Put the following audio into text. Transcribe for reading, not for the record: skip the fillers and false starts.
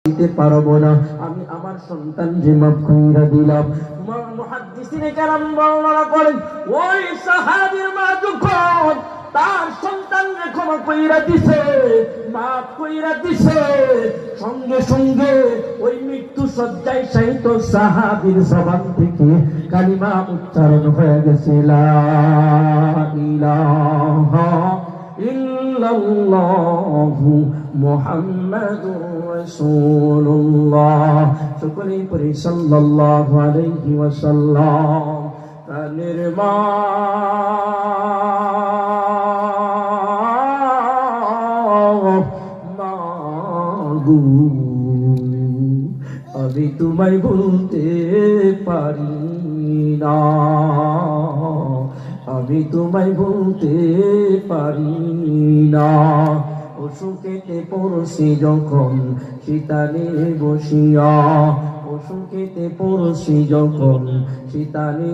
দিতে পারবো না, আমি আমার সন্তান যে মাফ কইরা দিলাম। মুহাদ্দিসিনে কেরাম বর্ণনা করেন, ওই সাহাবীর মা যখন তার সন্তানকে ক্ষমা কইরা দিছে, মাফ কইরা দিছে, সঙ্গে সঙ্গে ওই মৃত্যু শয্যায় শায়িত সাহাবীর জবান থেকে কালিমা উচ্চারণ হয়ে গেছে, লা ইলাহা ইল্লাল্লাহু মুহাম্মাদুর রাসূলুল্লাহ। সকলেই পড়ি সাল্লাল্লাহু আলাইহি ওয়াসাল্লাম। প্রাণের মা গো, আমি তোমায় ভুলতে পারি না, আমি তোমায় ভুলতে পারি না। অসুখেতে পড়ছি যখন শীতানে বসিয়া, অসুখেতে পড়ছি যখন শীতানে